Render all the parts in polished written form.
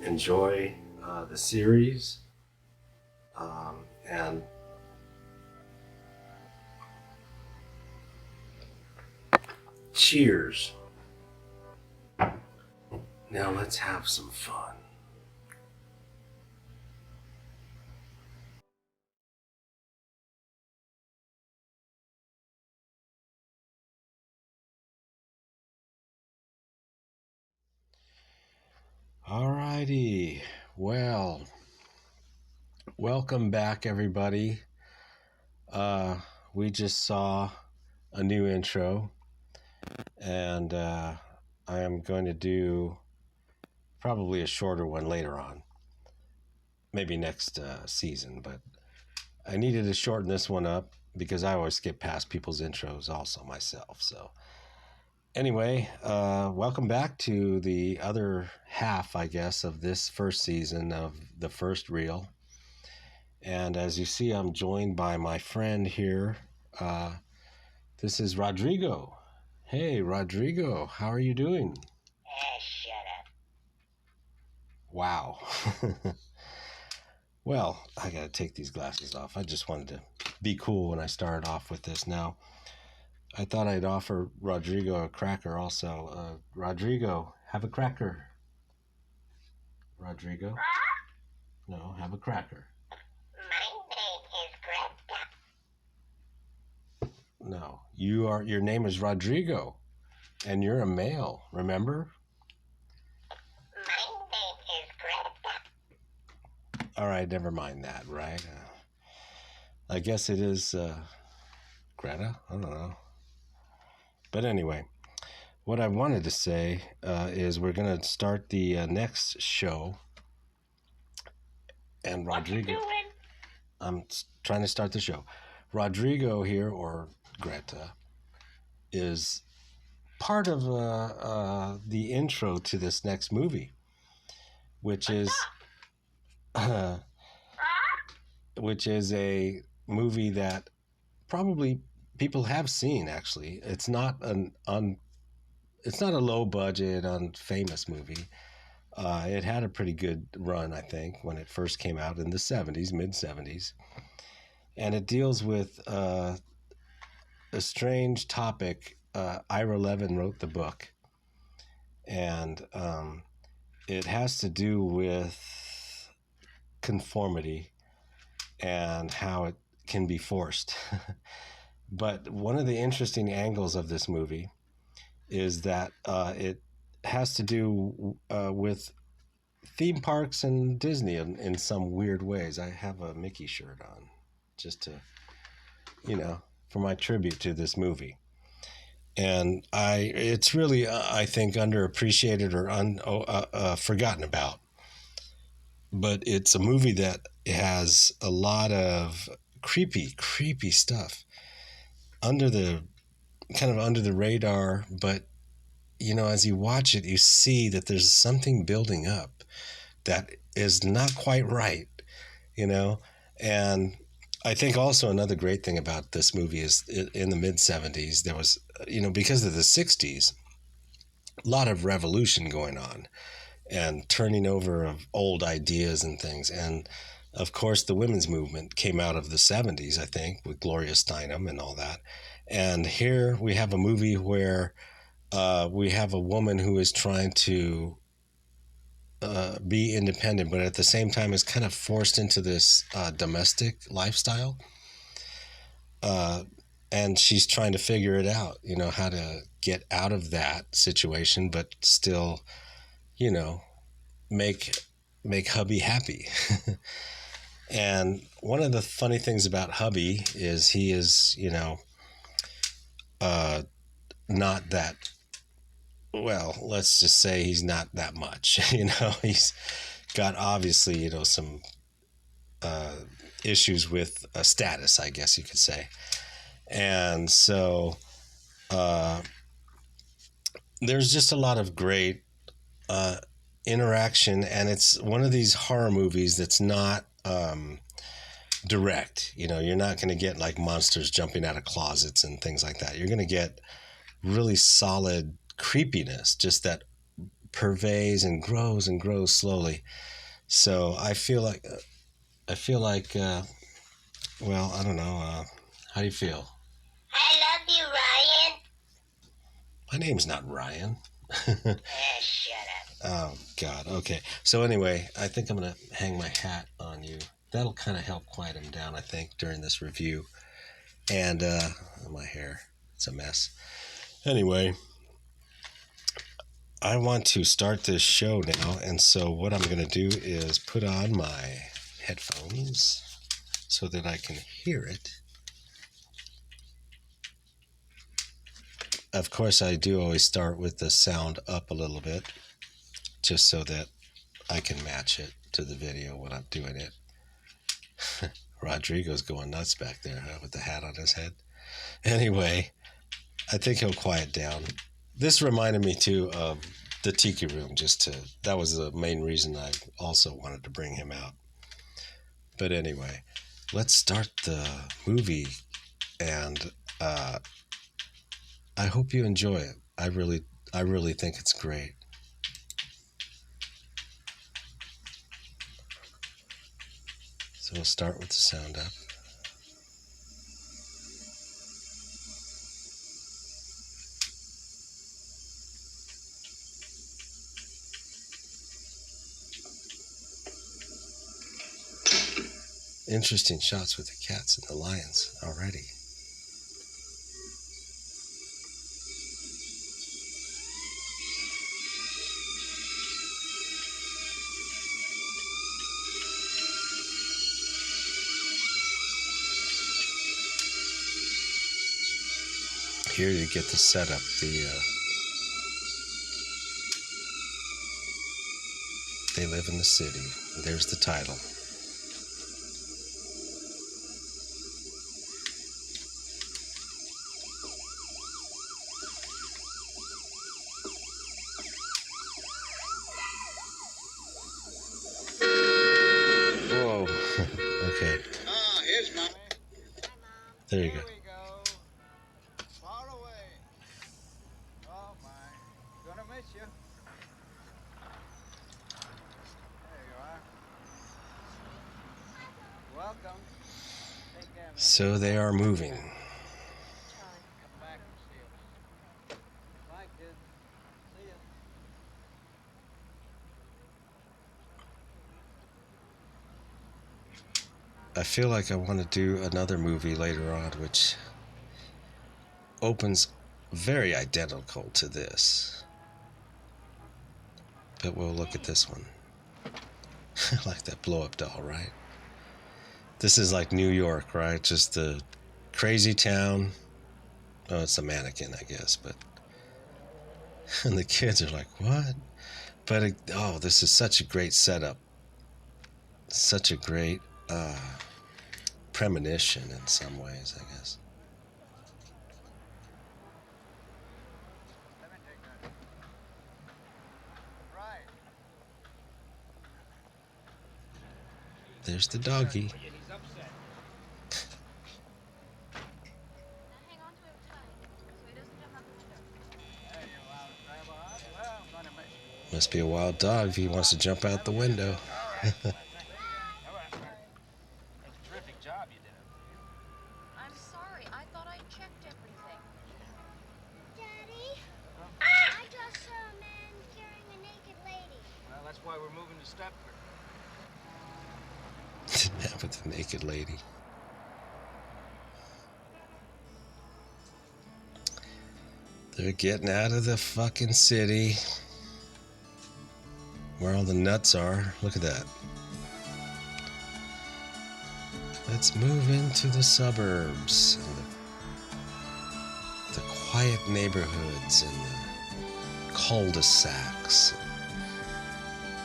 enjoy the series. And cheers. Now let's have some fun. Alrighty. Well, welcome back, everybody. We just saw a new intro, and I am going to do probably a shorter one later on, maybe next season, but I needed to shorten this one up because I always skip past people's intros also myself. So anyway, welcome back to the other half, I guess, of this first season of the first reel. And as you see, I'm joined by my friend here. This is Rodrigo. Hey, Rodrigo, how are you doing? Shut up. Wow. Well, I gotta take these glasses off. I just wanted to be cool when I started off with this. Now, I thought I'd offer Rodrigo a cracker also. Rodrigo, have a cracker. Rodrigo? No, have a cracker. My name is Greta. No, your name is Rodrigo, and you're a male, remember? My name is Greta. All right, never mind that, right? I guess it is Greta. I don't know. But anyway, what I wanted to say is we're going to start the next show. And Rodrigo, I'm trying to start the show. Rodrigo here, or Greta, is part of the intro to this next movie, which is a movie that probably people have seen. Actually, it's not it's not a low budget, unfamous movie. It had a pretty good run, I think, when it first came out in the 70s, mid 70s, and it deals with a strange topic. Ira Levin wrote the book, and it has to do with conformity and how it can be forced. But one of the interesting angles of this movie is that it has to do with theme parks and Disney in some weird ways. I have a Mickey shirt on just to, for my tribute to this movie. And it's really, I think, underappreciated or forgotten about. But it's a movie that has a lot of creepy stuff under the radar. But, as you watch it, you see that there's something building up that is not quite right, and I think also another great thing about this movie is in the mid 70s, there was, because of the 60s, a lot of revolution going on and turning over of old ideas and things. And of course, the women's movement came out of the 70s, I think, with Gloria Steinem and all that. And here we have a movie where we have a woman who is trying to be independent, but at the same time is kind of forced into this domestic lifestyle. And she's trying to figure it out, how to get out of that situation, but still, make hubby happy. And one of the funny things about hubby is he is, not that, well, let's just say he's not that much, he's got obviously, some issues with status, I guess you could say. And so there's just a lot of great interaction, and it's one of these horror movies that's not direct. You're not going to get like monsters jumping out of closets and things like that. You're going to get really solid creepiness, just that purveys and grows slowly. So I feel like, well, I don't know. How do you feel? I love you, Ryan. My name's not Ryan. Shut up. Oh, God. Okay. So anyway, I think I'm going to hang my hat on you. That'll kind of help quiet him down, I think, during this review. And my hair, it's a mess. Anyway, I want to start this show now. And so what I'm going to do is put on my headphones so that I can hear it. Of course, I do always start with the sound up a little bit, just so that I can match it to the video when I'm doing it. Rodrigo's going nuts back there, huh, with the hat on his head. Anyway, I think he'll quiet down. This reminded me too of the Tiki Room. That was the main reason I also wanted to bring him out. But anyway, let's start the movie, and I hope you enjoy it. I really think it's great. So we'll start with the sound up. Interesting shots with the cats and the lions already. Here you get the setup, they live in the city. There's the title. Whoa. Okay. Ah, here's Mommy. There you go. Here we go. Far away. Oh my. Gonna miss you. There you are. Welcome. Take care, man. So they are moving. Come back and see us. Bye, kids. See ya. I feel like I want to do another movie later on, which opens very identical to this. But we'll look at this one. Like that blow-up doll, right? This is like New York, right? Just the crazy town. Oh, it's a mannequin, I guess, but... And the kids are like, what? But, this is such a great setup. Such a great premonition in some ways, I guess. Let me take that. Right. There's the doggy. He's upset. Hang on to him tight so he doesn't jump out the window. There you are, Trevor. Well, I'm gonna miss you. Must be a wild dog if he wants to jump out the window. All right. That's a terrific job you did. I'm sorry. I thought I checked everything. Daddy, I just saw a man carrying a naked lady. Well, that's why we're moving to Stepford. Man with the naked lady. They're getting out of the fucking city. Where all the nuts are. Look at that. Let's move into the suburbs. And the quiet neighborhoods and the cul-de-sacs.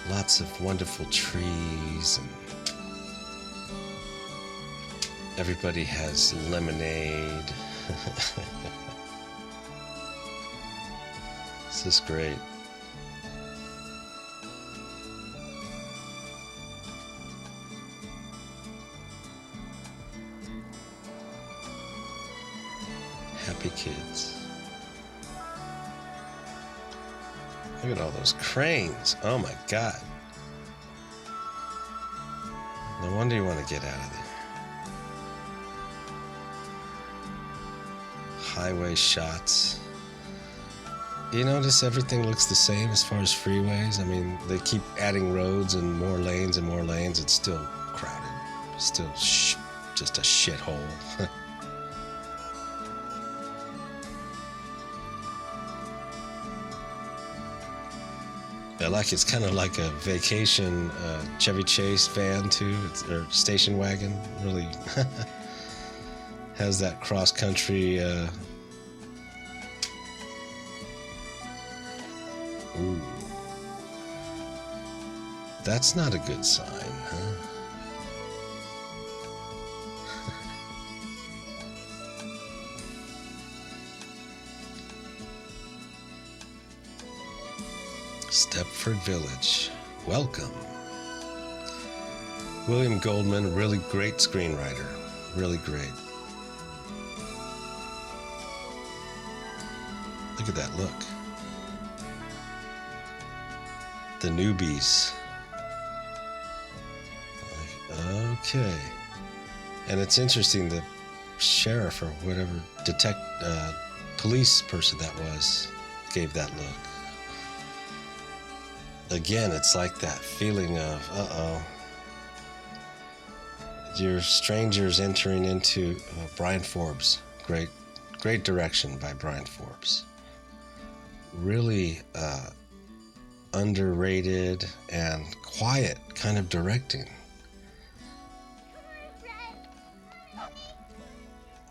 And lots of wonderful trees. And everybody has lemonade. This is great. Happy kids. Look at all those cranes. Oh my God. No wonder you want to get out of there. Highway shots. You notice everything looks the same as far as freeways? I mean, they keep adding roads and more lanes and more lanes. It's still crowded. Still just a shithole. It's kind of like a vacation Chevy Chase van too, or station wagon. Really has that cross country. Ooh, that's not a good sign, huh? Stepford Village. Welcome. William Goldman, really great screenwriter. Really great. Look at that look. The newbies. Okay. And it's interesting, the sheriff or whatever police person that was gave that look. Again, it's like that feeling of, uh-oh. You're strangers entering into Brian Forbes. Great direction by Brian Forbes. Really underrated and quiet kind of directing.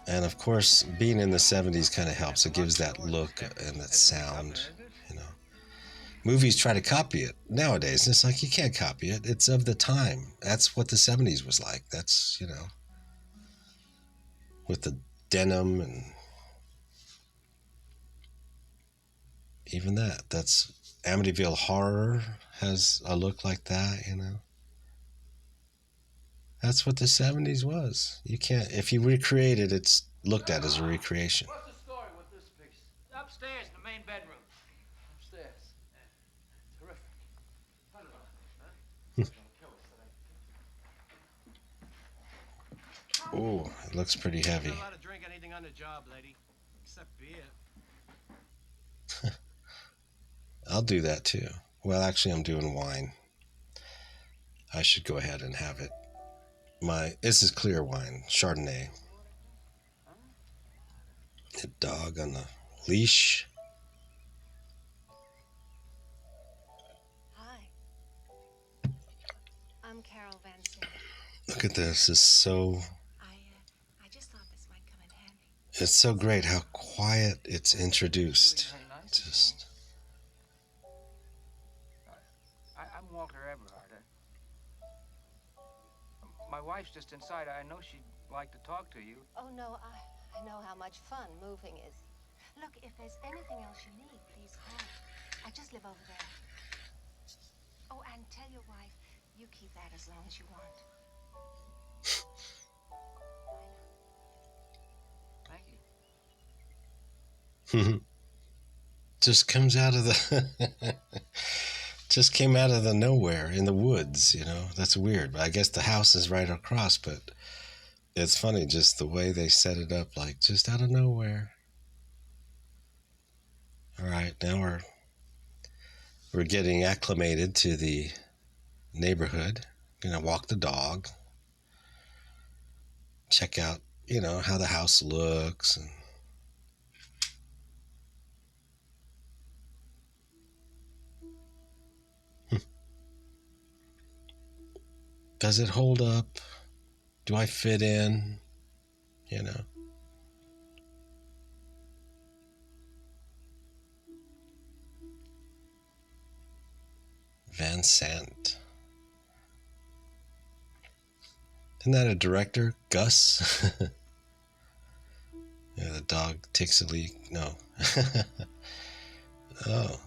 And of course, being in the 70s kind of helps. It gives that look and that sound, you know. Movies try to copy it nowadays. It's like you can't copy it. It's of the time. That's what the 70s was like. That's, you know, with the denim and even that. That's Amityville Horror has a look like that, you know. That's what the 70s was. You can't, if you recreate it, it's looked at as a recreation. What's the story with this piece? Upstairs in the main bedroom. Upstairs. Terrific. Put it on, huh? It's gonna kill us today. Oh, it looks pretty heavy. You're not allowed to drink anything on the job, lady. Except beer. I'll do that too. Well, actually, I'm doing wine. I should go ahead and have it. This is clear wine, Chardonnay. The dog on the leash. Hi. I'm Carol Van Zandt. Look at this. It's so. I just thought this might come in handy. It's so great how quiet it's introduced. Just. I'm Walter Everhart. My wife's just inside. I know she'd like to talk to you. Oh, no, I know how much fun moving is. Look, if there's anything else you need, please call. I just live over there. Oh, and tell your wife you keep that as long as you want. Thank you. Just comes out of the. Just came out of the nowhere in the woods, you know. That's weird. But I guess the house is right across, but it's funny just the way they set it up, like just out of nowhere. All right, now we're getting acclimated to the neighborhood. Gonna walk the dog, check out, you know, how the house looks and does it hold up? Do I fit in? You know. Van Sant. Isn't that a director? Gus? Yeah, the dog takes a leak. No. Oh.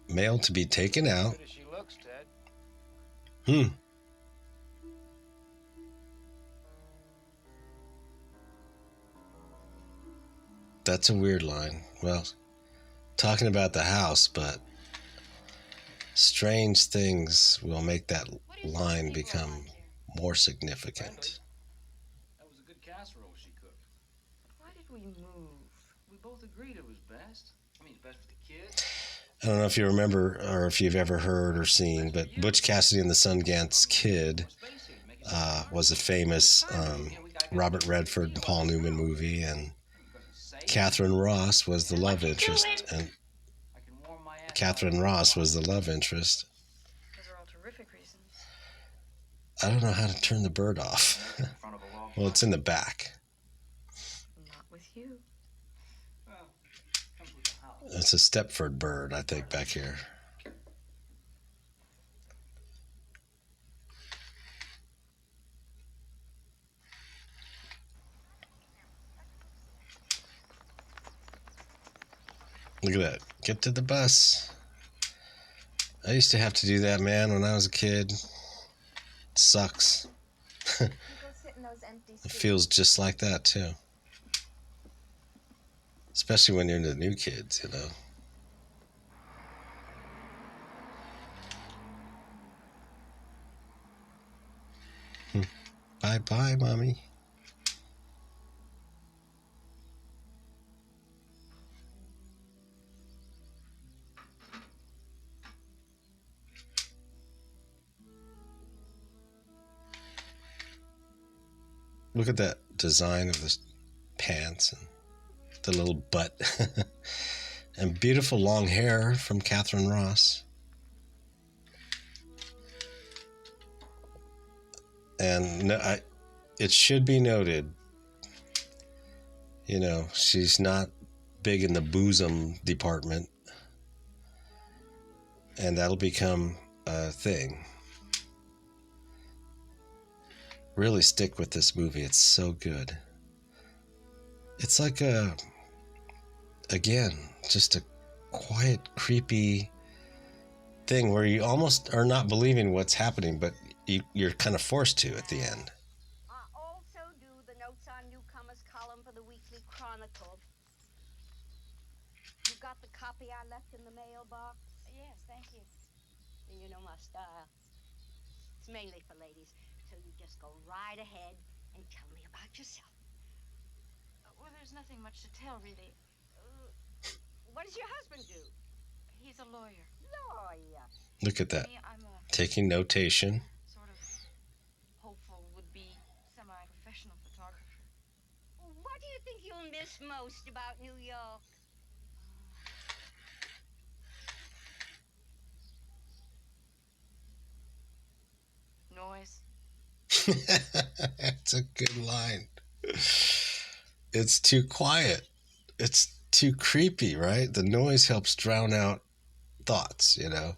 Mail to be taken out. Good as she looks, Ted. That's a weird line. Well, talking about the house, but strange things will make that line become more significant. That was a good casserole she cooked. Why did we move? We both agreed it was best. I mean, it's best for the kids. I don't know if you remember or if you've ever heard or seen, but Butch Cassidy and the Sundance Kid was a famous Robert Redford and Paul Newman movie, and Katherine Ross was the love interest, and Katherine Ross was the love interest. Those are all terrific reasons. I don't know how to turn the bird off. Well, it's in the back. Not with you. It's a Stepford bird, I think, back here. Look at that. Get to the bus. I used to have to do that, man, when I was a kid. It sucks. It feels just like that, too. Especially when you're into new kids, you know. Bye-bye, Mommy. Look at that design of the pants and the little butt. And beautiful long hair from Katherine Ross. And it should be noted, you know, she's not big in the bosom department. And that'll become a thing. Really stick with this movie. It's so good. It's like again, just a quiet, creepy thing where you almost are not believing what's happening, but you're kind of forced to at the end. I also do the notes on newcomers column for the Weekly Chronicle. You got the copy I left in the mailbox? Yes, thank you. You know my style. It's mainly for ladies, so you just go right ahead and tell me about yourself. Well, there's nothing much to tell, really. What does your husband do? He's a lawyer. Lawyer. Look at that. Me, I'm a Taking notation. sort of hopeful, would-be, semi-professional photographer. What do you think you'll miss most about New York? Noise. That's a good line. It's too quiet. It's too creepy, right? The noise helps drown out thoughts, you know?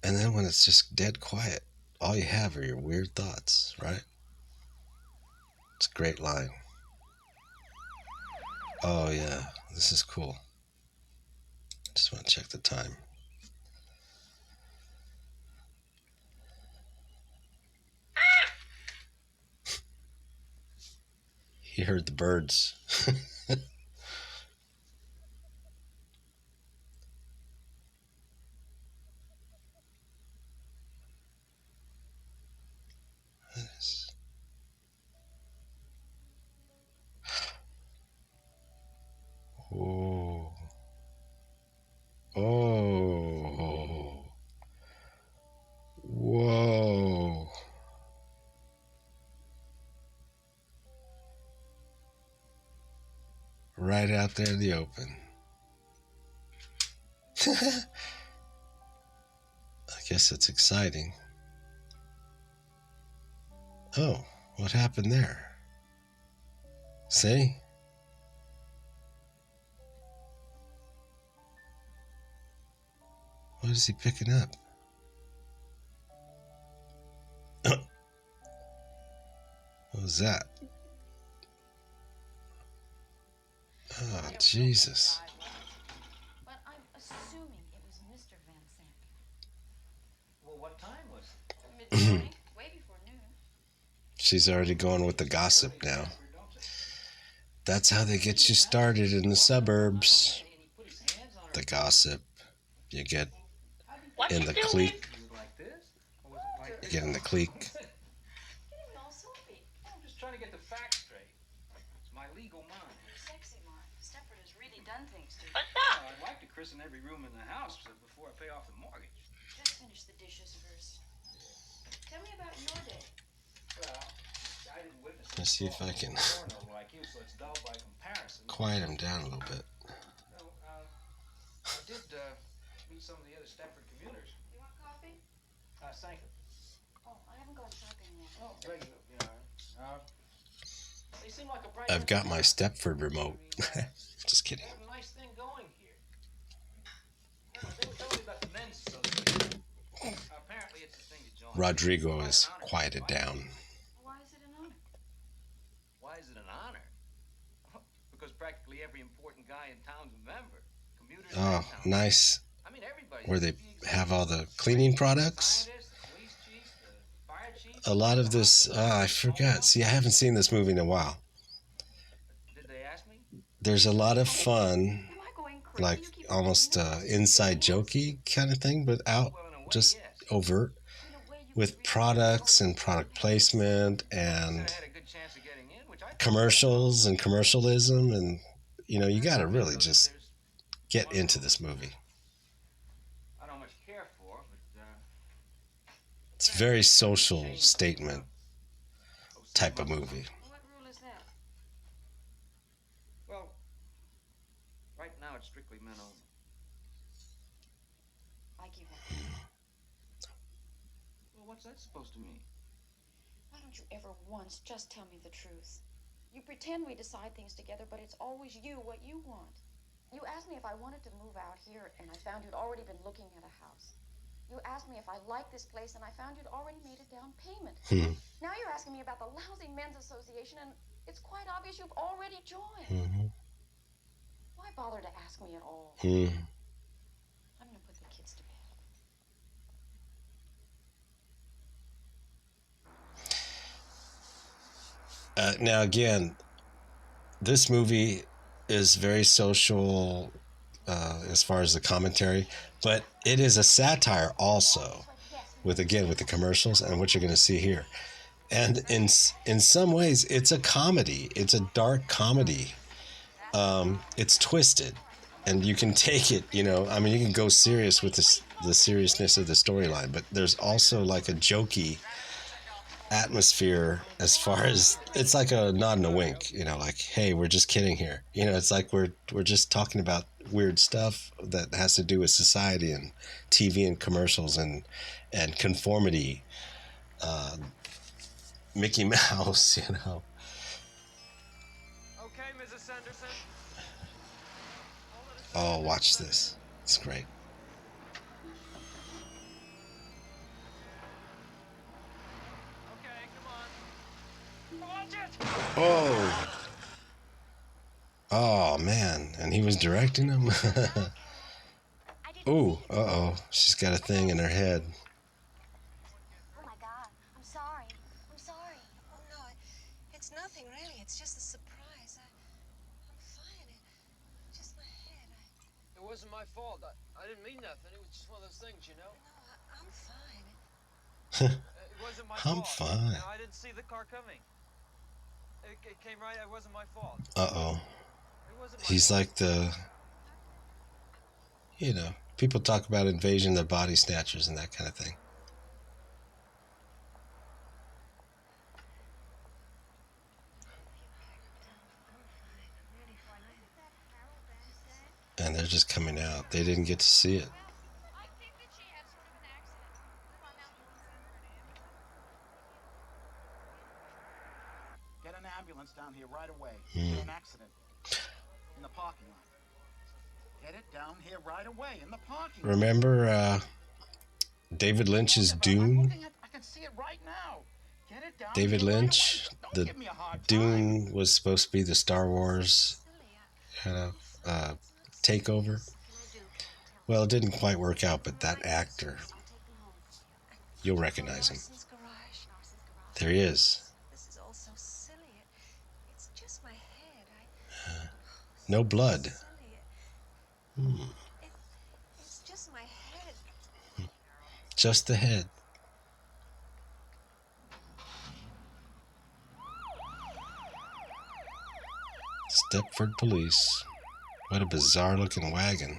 And then when it's just dead quiet, all you have are your weird thoughts, right? It's a great line. Oh, yeah. This is cool. Just want to check the time. He heard the birds. Yes. Oh. Oh. Whoa. Right out there in the open. I guess it's exciting. Oh, what happened there? See? What is he picking up? What was that? Oh, Jesus. But I'm assuming it was Mr. Van Sant. Well, what time was it? Mid-morning, way before noon. She's already going with the gossip now. That's how they get you started in the suburbs. And he put his hand the gossip. You get What in you the doing? clique. You like this? Or was it like You get in the clique. Getting all soapy. I'm just trying to get the facts straight. It's my legal mind. You're sexy, Mark. Stepford has really done things to you. I'd like to christen every room in the house before I pay off the mortgage. Just finish the dishes first. Tell me about your day. Well, I didn't witness Let's see if I can porno like you, so it's dull by comparison. quiet him down a little bit. No, I did meet some of the other Stepford commuters. You want coffee? Thank you. Oh, I haven't gone shopping yet. Oh, regular, they seem like a bright. I've got my Stepford remote. Just kidding. They have a nice thing going here. They were telling me about the men's association. Apparently, it's a thing to join. Rodrigo is quieted down. Why is it an honor? Why is it an honor? Because practically every important guy in town's a member. Commuters. Oh, nice. I mean, everybody. Where they have all the cleaning products. Scientists, the police chief, the fire chief. A lot of this, I forgot. See, I haven't seen this movie in a while. Did they ask me? There's a lot of fun, Am I going crazy? like You keep almost inside jokey kind of thing, but out Well, in a way, just yes. overt in a way you with could products and product placement I and had a good chance of getting in, which I commercials and commercialism, and you got to really There's- just get into this movie. I don't much care for, but It's a very social statement type of movie. What rule is that? well, right now it's strictly men only. I give up. Well, what's that supposed to mean? Why don't you ever once just tell me the truth? You pretend we decide things together, but it's always you, what you want. You asked me if I wanted to move out here, and I found you'd already been looking at a house. You asked me if I liked this place, and I found you'd already made a down payment. Now you're asking me about the lousy men's association, and it's quite obvious you've already joined. Why bother to ask me at all? I'm gonna put the kids to bed. Now, again, this movie is very social as far as the commentary, but it is a satire also, with the commercials and what you're going to see here. And in some ways, it's a comedy. It's a dark comedy. It's twisted, and you can take it. You can go serious with the seriousness of the storyline, but there's also like a jokey atmosphere as far as it's like a nod and a wink, like, hey, we're just kidding here. It's like we're just talking about weird stuff that has to do with society and TV and commercials and conformity. Mickey Mouse, Okay, Mrs. Sanderson. Oh, watch this. It's great. Okay, come on. Watch it. Oh. Oh, man. And he was directing him? Oh, uh-oh. She's got a thing in her head. Oh my God, I'm sorry. I'm sorry. Oh, no, it's nothing, really. It's just a surprise. I'm fine. It's just my head. It wasn't my fault. I didn't mean nothing. It was just one of those things, No, I'm fine. It wasn't my I'm fault. fine. I didn't see the car coming. It came right. It wasn't my fault. Uh-oh. It wasn't my He's fault. like people talk about invasion of the body snatchers and that kind of thing. And they're just coming out. They didn't get to see it. I think that she had sort of an accident. Come on now, you want to send her in? Get an ambulance down here right away. There's an accident in the parking lot. Get it down here right away in the parking lot. Remember David Lynch's I'm Dune? looking at, I can see it right now. Get it down David here right Lynch, away. Don't the give me a hard time. Dune was supposed to be the Star Wars takeover. Well, it didn't quite work out, but that actor, you'll recognize him. Larson's garage. There he is. This is all so silly. It's just my head. No blood. Silly. just the head. Stepford Police. What a bizarre-looking wagon.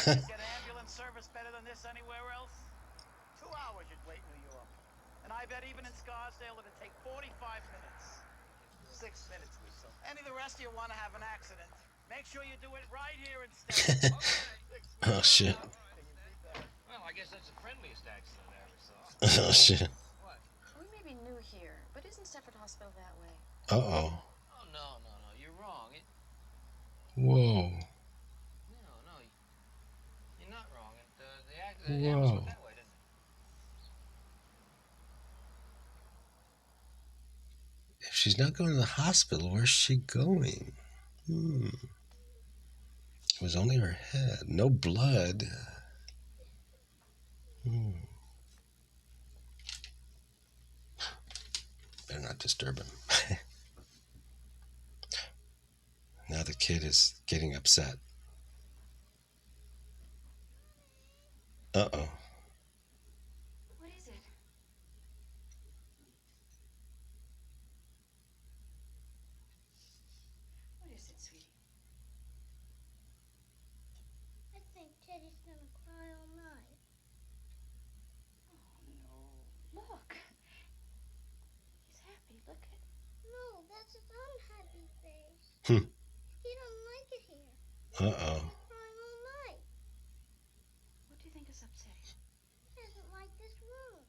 Get ambulance service better than this anywhere else? 2 hours you'd wait in New York. And I bet even in Scarsdale it'd take 45 minutes. 6 minutes or so. Any of the rest of you want to have an accident, make sure you do it right here instead. Oh, shit. Well, I guess that's the friendliest accident I ever saw. Oh, shit. What? We may be new here, but isn't Stepford Hospital that way? Uh-oh. Oh, no, you're wrong. Whoa. No, you're not wrong. The ambulance Whoa. went that way, didn't it? If she's not going to the hospital, where's she going? It was only her head. No blood. Better not disturb him. Now the kid is getting upset. Uh-oh. What is it? What is it, sweetie? I think Teddy's gonna cry all night. Oh, no. Look. He's happy. Look at... No, that's his unhappy face. He don't like it here. Uh-oh. He's crying all night. What do you think is upsetting? He doesn't like this room.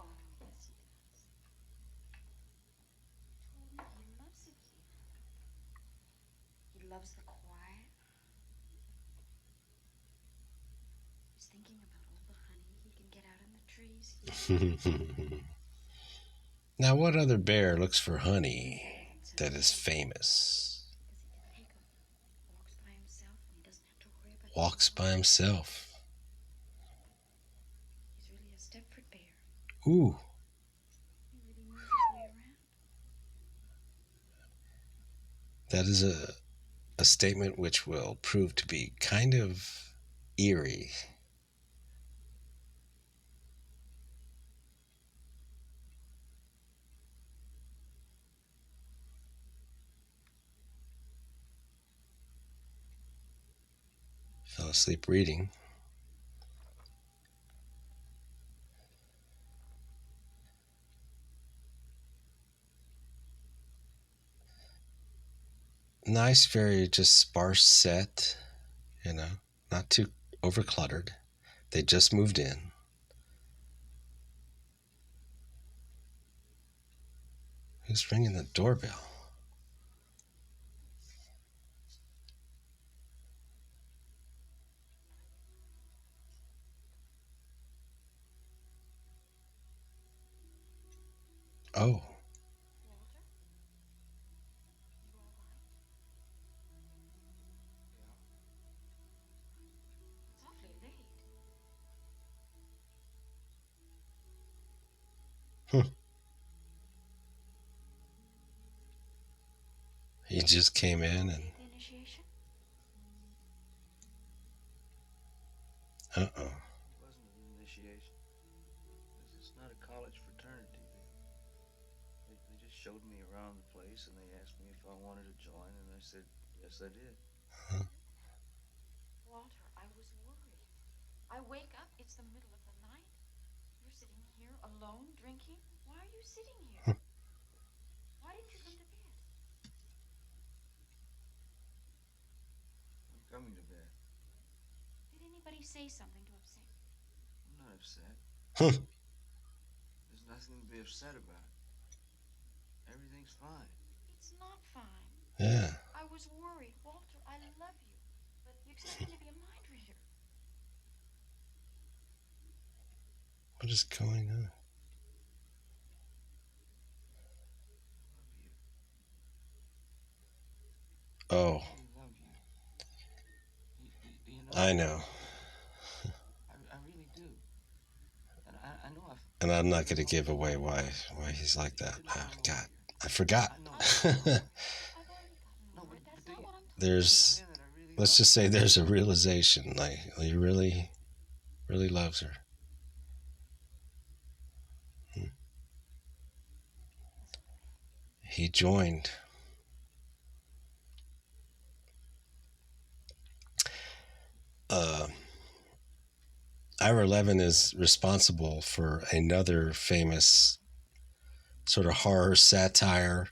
Oh, yes, he does. Told me he loves it here. He loves the quiet. He's thinking about all the honey he can get out in the trees. Now, what other bear looks for honey that is famous? Walks by himself and he doesn't have to worry about... Walks by himself. He's really a Stepford bear. Ooh. He really knows his way around. That is a statement which will prove to be kind of eerie. Fell asleep reading. Nice, very just sparse set, not too overcluttered. They just moved in. Who's ringing the doorbell? Oh. It's awfully late. He just came in and... The initiation? Uh-oh. It wasn't an initiation. It's not a college fraternity. They just showed me around the place and they asked me if I wanted to join, and I said, yes, I did. Walter, I was worried. I wake up, it's the middle of the night. You're sitting here alone, drinking. Why are you sitting here? Why didn't you come to bed? I'm coming to bed. Did anybody say something to upset you? I'm not upset. Huh. There's nothing to be upset about. Everything's fine. It's not fine. Yeah. I was worried. Walter, I love you. But you expect me to be a mind reader. What is going on? Oh, I love you. Do you know? I know. I really do. And I know I've... And I'm not going to give away why he's like that. Oh, God, I forgot. I know. I've already gotten No, over it. but That's do not you- what I'm talking There's, understand that I really let's love just say there's a realization. Like, you really, Really loves her. He joined. Ira Levin is responsible for another famous sort of horror satire,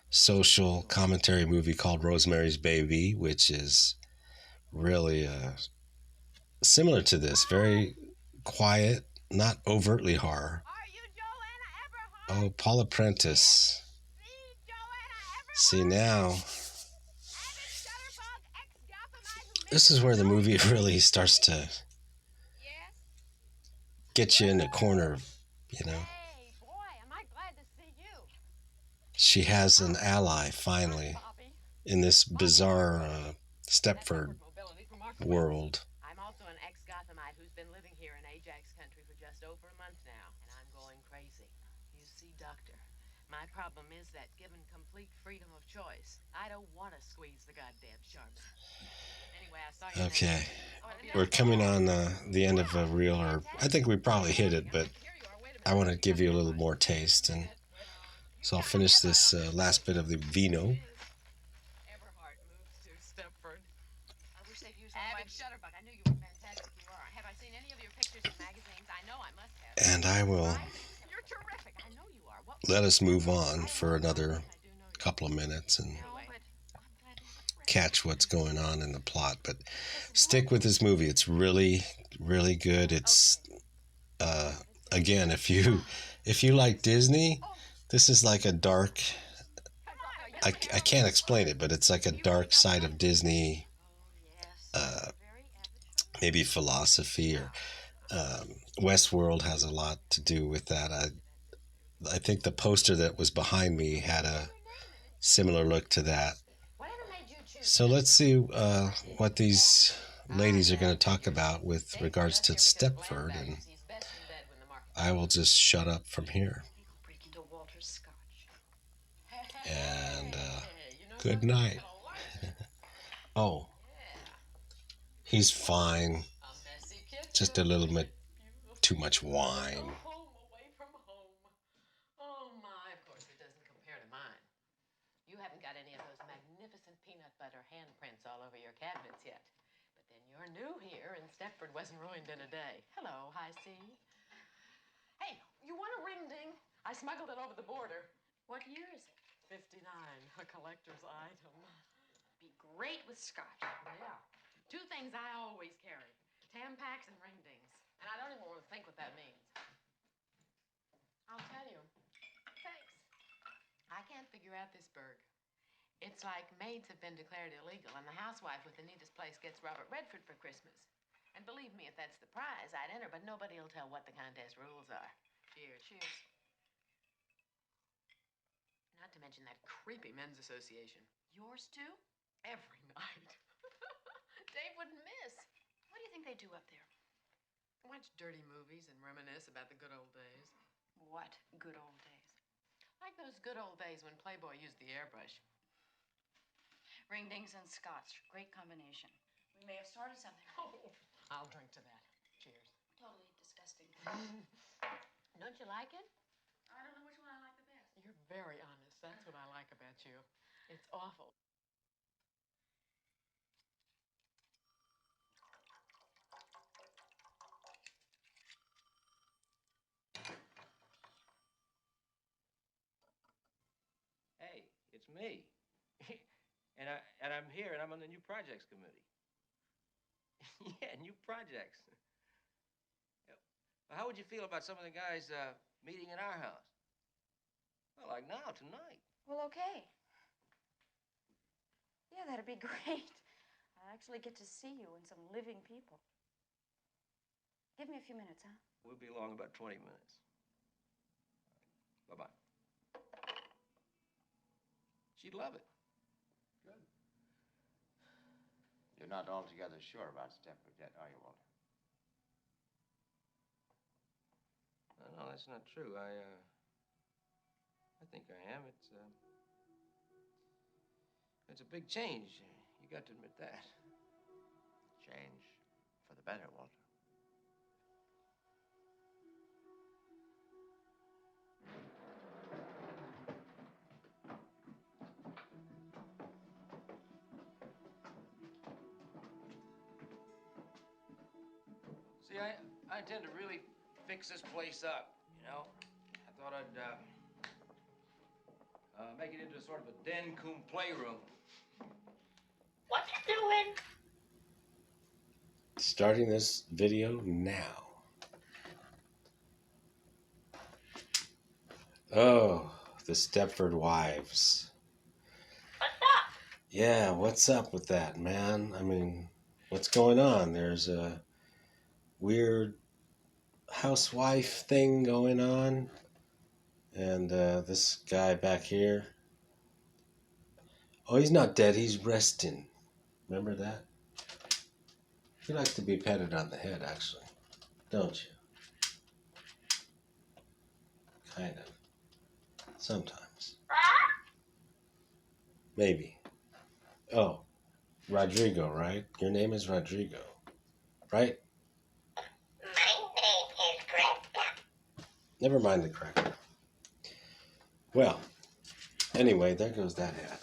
social commentary movie called Rosemary's Baby, which is really similar to this. Very quiet, not overtly horror. Oh, Paula Prentiss. See, now this is where the movie really starts to get you in a corner, you know. She has an ally, finally, in this bizarre Stepford world. I'm also an ex-Gothamite who's been living here in Ajax country for just over a month now, and I'm going crazy. You see, Doctor, my problem is that given complete freedom of choice, I don't want to squeeze the goddamn Charmin. Anyway, I saw you. Okay, we're coming on the end of a reel, or I think we probably hit it, but I want to give you a little more taste, and so I'll finish this last bit of the vino. Everhart moves to Stepford. I wish they'd use Abbott Shutterbug. I knew you were fantastic. You are. Have I seen any of your pictures in magazines? I know I must have. And I will You're terrific. I know you are. let us move on for another couple of minutes and catch what's going on in the plot. But stick with this movie. It's really, really good. It's again, if you like Disney, this is like a dark. I can't explain it, but it's like a dark side of Disney. Maybe philosophy or Westworld has a lot to do with that. I think the poster that was behind me had a similar look to that. So let's see what these ladies are going to talk about with regards to Stepford, and I will just shut up from here. And good night. Oh, he's fine. Just a little bit too much wine. Oh my, of course it doesn't compare to mine. You haven't got any of those magnificent peanut butter handprints all over your cabinets yet. But then you're new here and Stepford wasn't ruined in a day. Hello, High C. Hey, you want a ring ding? I smuggled it over the border. What year is it? 59, a collector's item. Be great with scotch. Yeah. Two things I always carry. Tampaks and ring dings. And I don't even want to think what that means. I'll tell you. Thanks. I can't figure out this burg. It's like maids have been declared illegal and the housewife with the neatest place gets Robert Redford for Christmas. And believe me, if that's the prize, I'd enter, but nobody will tell what the contest rules are. Cheers. Cheers. Not to mention that creepy men's association. Yours too? Every night. Dave wouldn't miss. What do you think they do up there? Watch dirty movies and reminisce about the good old days. What good old days? Like those good old days when Playboy used the airbrush. Ring dings and scotch. Great combination. We may have started something. Oh, I'll drink to that. Cheers. Totally disgusting. Don't you like it? I don't know which one I like the best. You're very honest. That's what I like about you. It's awful. Hey, it's me. and I'm here, and I'm on the new projects committee. Yeah, new projects. How would you feel about some of the guys meeting at our house? Well, like now, tonight. Well, okay. Yeah, that'd be great. I'll actually get to see you and some living people. Give me a few minutes, huh? We'll be along about 20 minutes. Bye-bye. She'd love it. Good. You're not altogether sure about Stepford yet, are you, Walter? No, that's not true. I think I am. It's a big change. You got to admit that. Change for the better, Walter. See, I intend to really fix this place up, you know? I thought I'd make it into sort of a den coom playroom. What you doing? Starting this video now. Oh, the Stepford Wives. What's up? Yeah, what's up with that, man? I mean, what's going on? There's a weird housewife thing going on. And this guy back here. Oh, he's not dead. He's resting. Remember that? He likes to be patted on the head, actually. Don't you? Kind of. Sometimes. Maybe. Oh, Rodrigo, right? Your name is Rodrigo, right? My name is Greta. Never mind the cracker. Well, anyway, there goes that hat.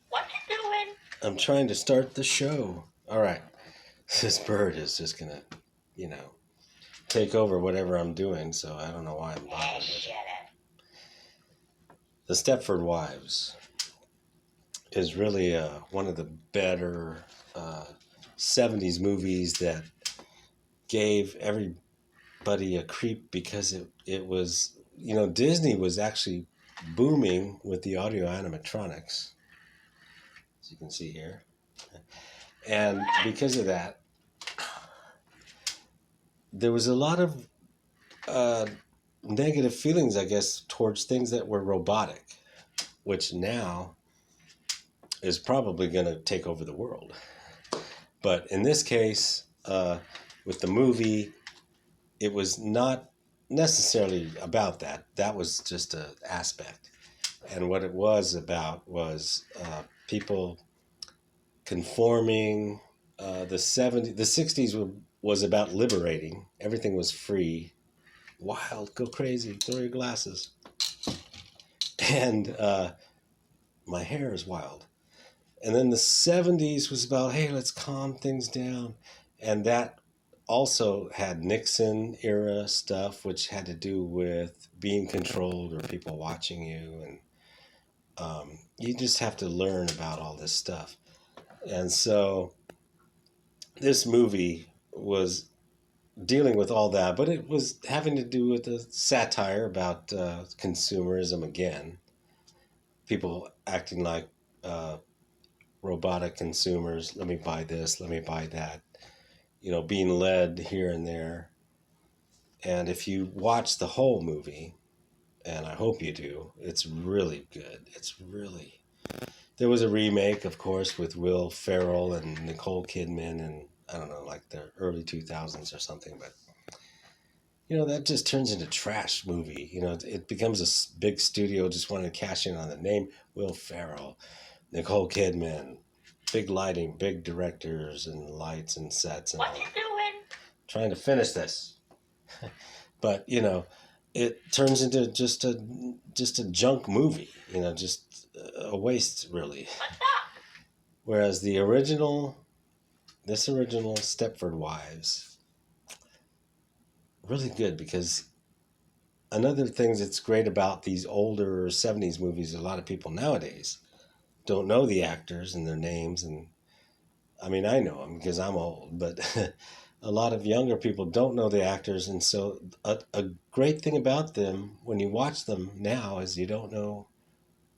What you doing? I'm trying to start the show. All right. This bird is just going to, take over whatever I'm doing, so I don't know why I'm bothering with it. Shut up. The Stepford Wives is really one of the better 70s movies that gave everybody a creep because it was, Disney was actually booming with the audio animatronics, as you can see here. And because of that, there was a lot of negative feelings, I guess, towards things that were robotic, which now is probably going to take over the world. But in this case, with the movie, it was not necessarily about that. That was just an aspect. And what it was about was people conforming. The 60s was about liberating. Everything was free. Wild, go crazy, throw your glasses. And my hair is wild. And then the 70s was about, hey, let's calm things down. And that also had Nixon era stuff, which had to do with being controlled or people watching you. And you just have to learn about all this stuff. And so this movie was dealing with all that, but it was having to do with a satire about consumerism again. People acting like robotic consumers. Let me buy this, let me buy that. Being led here and there. And if you watch the whole movie, and I hope you do, it's really good. There was a remake, of course, with Will Ferrell and Nicole Kidman, and I don't know, like the early 2000s or something, but that just turns into trash movie. It becomes a big studio just wanting to cash in on the name. Will Ferrell, Nicole Kidman, big lighting, big directors and lights and sets. And What you doing? Trying to finish this. But, it turns into just a junk movie, just a waste, really. What's up? Whereas this original Stepford Wives, really good, because another thing that's great about these older 70s movies, a lot of people nowadays don't know the actors and their names. And I mean, I know them because I'm old, but a lot of younger people don't know the actors. And so a great thing about them when you watch them now is you don't know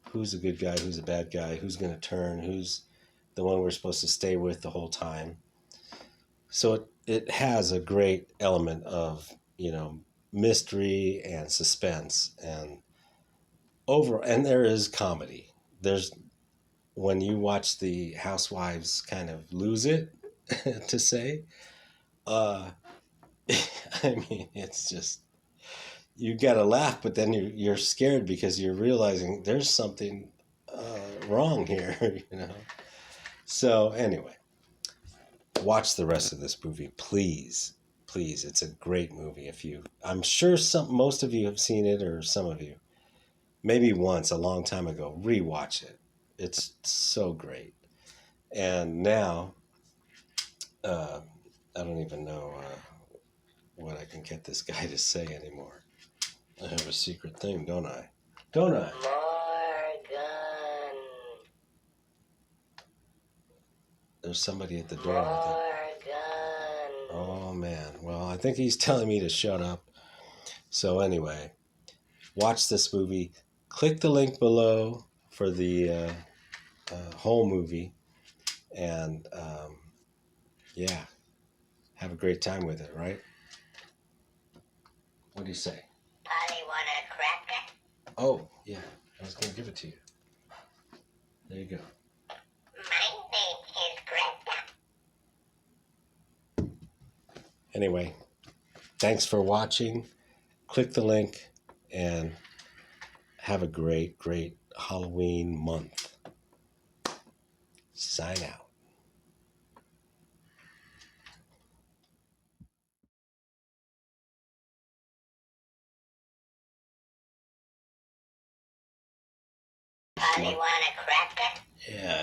who's a good guy, who's a bad guy, who's going to turn, who's the one we're supposed to stay with the whole time. So it has a great element of, mystery and suspense and there is comedy. When you watch the housewives kind of lose it, to say, I mean, it's just, you gotta laugh, but then you're scared because you're realizing there's something wrong here, So anyway, watch the rest of this movie, please. Please, it's a great movie. I'm sure most of you have seen it, or some of you, maybe once a long time ago. Rewatch it. It's so great. And now, I don't even know what I can get this guy to say anymore. I have a secret thing, don't I? Don't I? Morgan. There's somebody at the door, I think. Morgan. Oh, man. Well, I think he's telling me to shut up. So anyway, watch this movie. Click the link below for the whole movie. And, yeah, have a great time with it, right? What do you say? Polly, want a cracker? Oh, yeah. I was going to give it to you. There you go. My name is Greta. Anyway, thanks for watching. Click the link and have a great, great Halloween month. Sign out. Polly, want a cracker? Yeah.